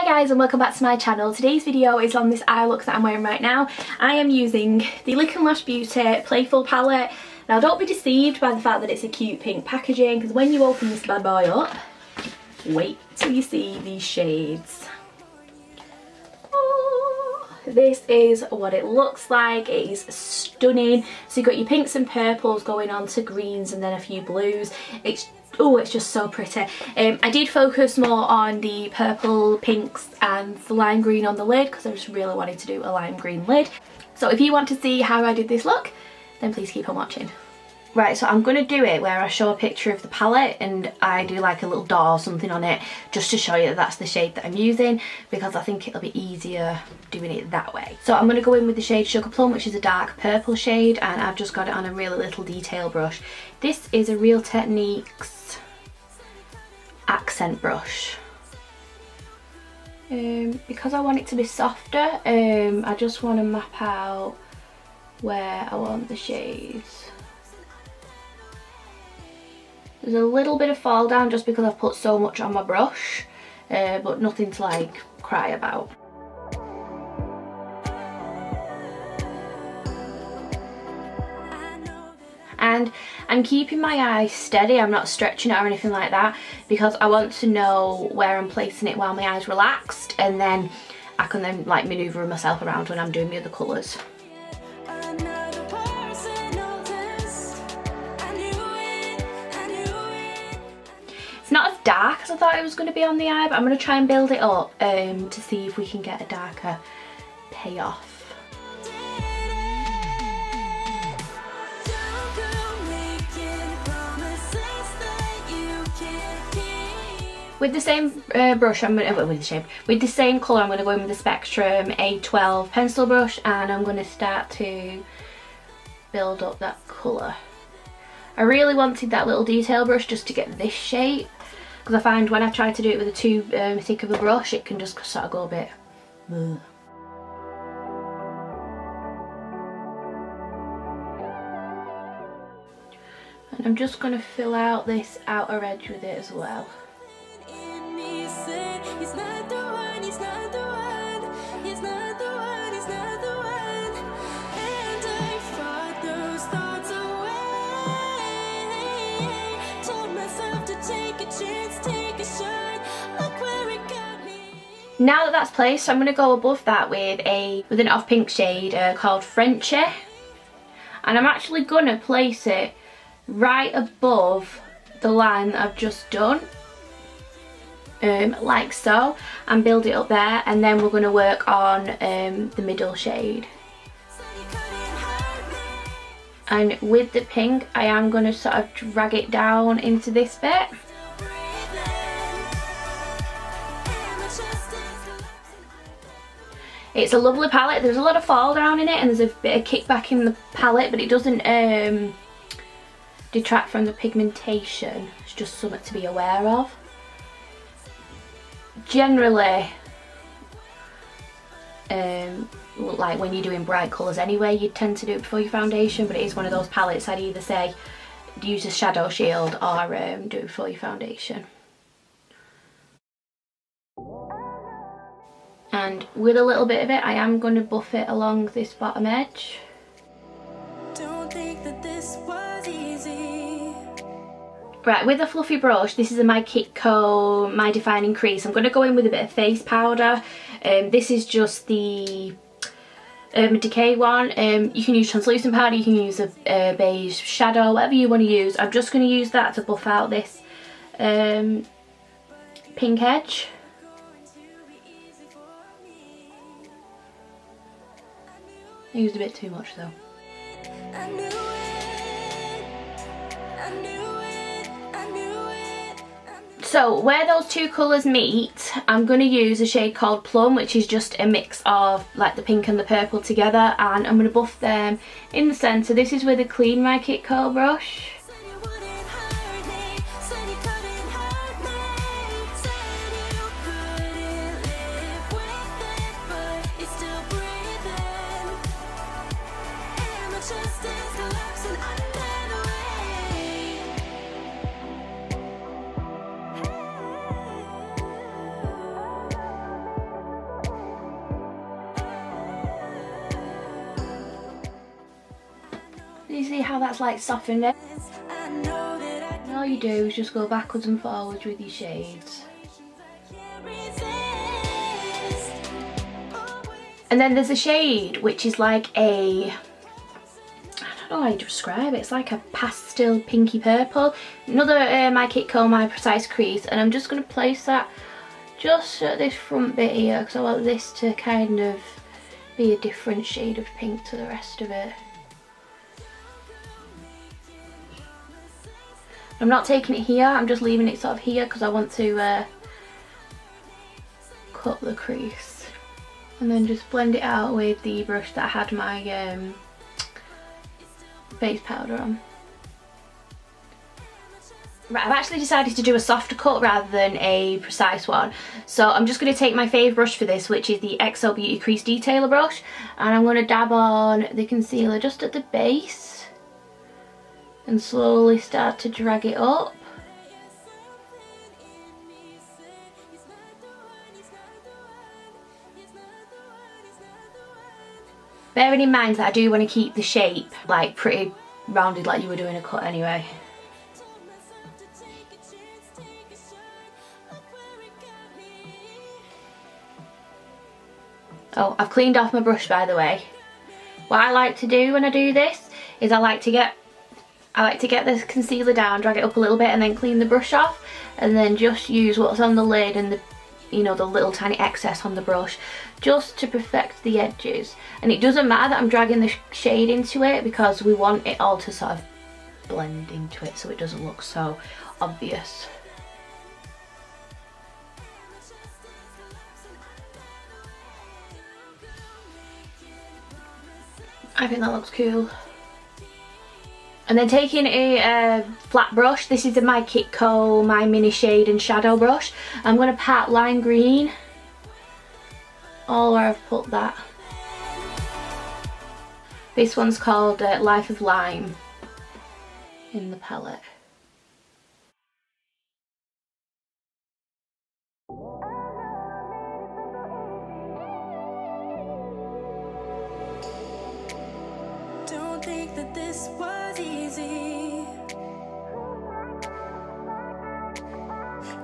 Hi guys and welcome back to my channel. Today's video is on this eye look that I'm wearing right now. I am using the Lash Beauty Playful Palette. Now don't be deceived by the fact that it's a cute pink packaging, because when you open this bad boy up, wait till you see these shades. Oh, this is what it looks like. It is stunning. So you've got your pinks and purples going on to greens and then a few blues. It's just so pretty. I did focus more on the purple, pinks and the lime green on the lid because I just really wanted to do a lime green lid. So if you want to see how I did this look, then please keep on watching. Right, so I'm going to do it where I show a picture of the palette and I do like a little dot or something on it just to show you that that's the shade that I'm using, because I think it'll be easier doing it that way. So I'm going to go in with the shade Sugar Plum, which is a dark purple shade, and I've just got it on a really little detail brush. This is a Real Techniques accent brush. Because I want it to be softer, I just want to map out where I want the shades. There's a little bit of fall down just because I've put so much on my brush, but nothing to like cry about. And I'm keeping my eye steady, I'm not stretching it or anything like that, because I want to know where I'm placing it while my eye's relaxed, and then I can then like manoeuvre myself around when I'm doing the other colours. It's not as dark as I thought it was going to be on the eye, but I'm going to try and build it up to see if we can get a darker payoff. With the same brush, with the same colour, I'm going to go in with the Spectrum A12 pencil brush, and I'm going to start to build up that colour. I really wanted that little detail brush just to get this shape, because I find when I try to do it with a too thick of a brush, it can just sort of go a bit. Ugh. And I'm just going to fill out this outer edge with it as well. Now that that's placed, I'm going to go above that with an off pink shade called Frenchie, and I'm actually going to place it right above the line that I've just done, like so, and build it up there, and then we're going to work on the middle shade. And with the pink, I am going to sort of drag it down into this bit. It's a lovely palette. There's a lot of fall down in it and there's a bit of kickback in the palette, but it doesn't detract from the pigmentation. It's just something to be aware of. Generally, like when you're doing bright colours anyway, you tend to do it before your foundation, but it is one of those palettes I'd either say use a shadow shield or do it before your foundation. And with a little bit of it, I am going to buff it along this bottom edge. Don't think that this was easy. Right, with a fluffy brush, this is my Kitco My Defining Crease. I'm going to go in with a bit of face powder. This is just the Urban Decay one. You can use translucent powder, you can use a beige shadow, whatever you want to use. I'm just going to use that to buff out this pink edge. I used a bit too much though. So where those two colours meet, I'm going to use a shade called Plum, which is just a mix of like the pink and the purple together, and I'm going to buff them in the centre. This is with a Clean My Kitco brush. you see how that's like softened it? And all you do is just go backwards and forwards with your shades. And then there's a shade which is like a, I don't know how to describe it, it's like a pastel pinky purple. Another my Kitco My Precise Crease, and I'm just going to place that just at this front bit here because I want this to kind of be a different shade of pink to the rest of it. I'm not taking it here, I'm just leaving it sort of here because I want to cut the crease. And then just blend it out with the brush that I had my face powder on. Right, I've actually decided to do a softer cut rather than a precise one. So I'm just going to take my favourite brush for this, which is the XL Beauty Crease Detailer brush. And I'm going to dab on the concealer just at the base. And slowly start to drag it up. Bearing in mind that I do want to keep the shape like pretty rounded like you were doing a cut anyway. Oh, I've cleaned off my brush by the way. What I like to do when I do this is I like to get the concealer down, drag it up a little bit and then clean the brush off, and then just use what's on the lid and the, you know, the little tiny excess on the brush just to perfect the edges. And it doesn't matter that I'm dragging the shade into it because we want it all to sort of blend into it so it doesn't look so obvious. I think that looks cool. And then taking a flat brush, this is my Kitco My Mini Shade and Shadow brush. I'm going to pat lime green all where I've put that. This one's called Life of Lime in the palette. Don't think that this was easy.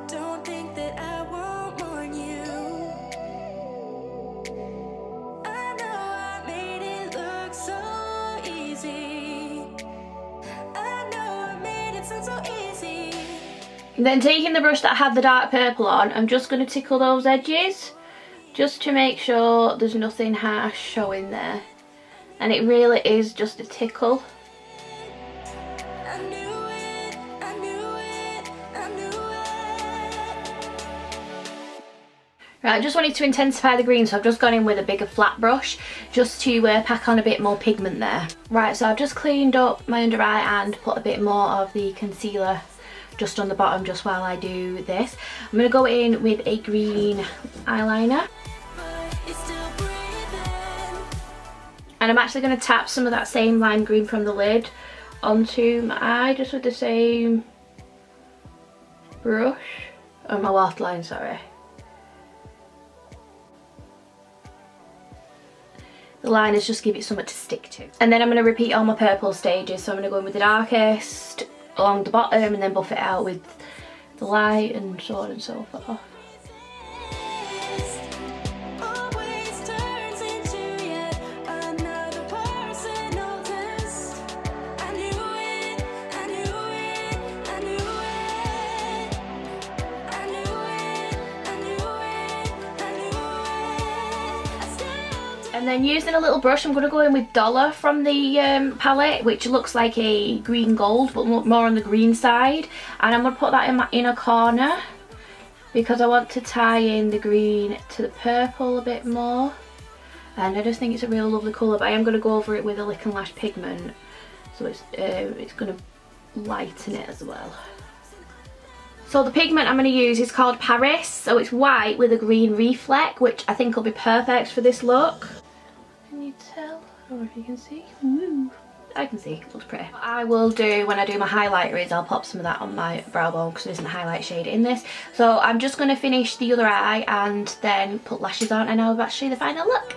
Don't think that I won't warn you. I know I made it look so easy. I know I made it sound so easy. And then taking the brush that had the dark purple on, I'm just going to tickle those edges just to make sure there's nothing harsh showing there. And it really is just a tickle. Right, I just wanted to intensify the green, so I've just gone in with a bigger flat brush just to pack on a bit more pigment there. Right, so I've just cleaned up my under eye and put a bit more of the concealer just on the bottom just while I do this. I'm going to go in with a green eyeliner. And I'm actually going to tap some of that same lime green from the lid onto my eye just with the same brush. Oh, my waterline, sorry. The liners just give it something to stick to. And then I'm going to repeat all my purple stages. So I'm going to go in with the darkest along the bottom and then buff it out with the light and so on and so forth. And then using a little brush, I'm going to go in with Dollar from the palette, which looks like a green gold, but more on the green side. And I'm going to put that in my inner corner because I want to tie in the green to the purple a bit more. And I just think it's a real lovely colour, but I am going to go over it with a Lick and Lash pigment, so it's going to lighten it as well. So the pigment I'm going to use is called Paris, so it's white with a green reflect, which I think will be perfect for this look. Can you tell? I don't know if you can see. Ooh. I can see, it looks pretty. What I will do when I do my highlighter is I'll pop some of that on my brow bone because there isn't a highlight shade in this. So I'm just going to finish the other eye and then put lashes on, and I'll show you the final look.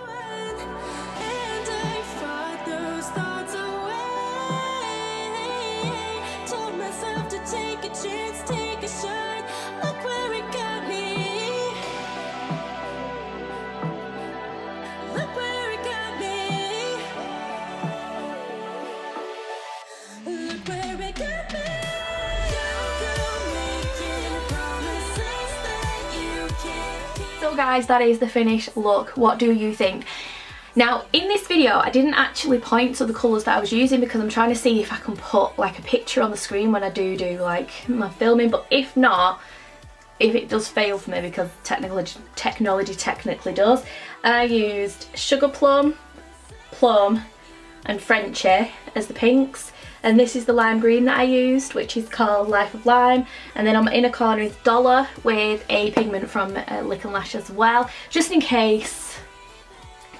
So guys, that is the finished look. What do you think? Now in this video I didn't actually point to the colours that I was using because I'm trying to see if I can put like a picture on the screen when I do like my filming, but if not, if it does fail for me, because technology technically does, I used Sugar Plum, Plum and Frenchie as the pinks, and this is the lime green that I used, which is called Life of Lime, and then on my inner corner is Dollar with a pigment from Lick and Lash as well, just in case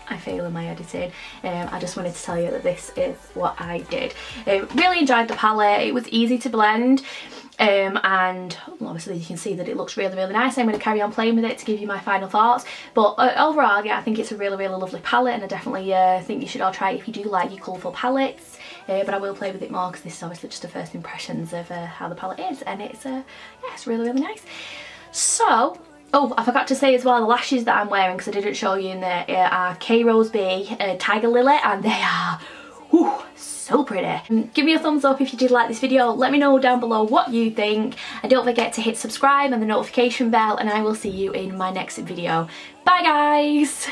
I fail in my editing. I just wanted to tell you that this is what I did. Really enjoyed the palette. It was easy to blend, and obviously you can see that it looks really nice. I'm going to carry on playing with it to give you my final thoughts, but overall, yeah, I think it's a really lovely palette, and I definitely think you should all try it if you do like your colourful palettes. But I will play with it more because this is obviously just the first impressions of how the palette is, and it's yeah, it's really nice. So, oh, I forgot to say as well, the lashes that I'm wearing, because I didn't show you in there, are K Rose B Tiger Lily, and they are so pretty. Give me a thumbs up if you did like this video. Let me know down below what you think, and don't forget to hit subscribe and the notification bell, and I will see you in my next video. Bye guys!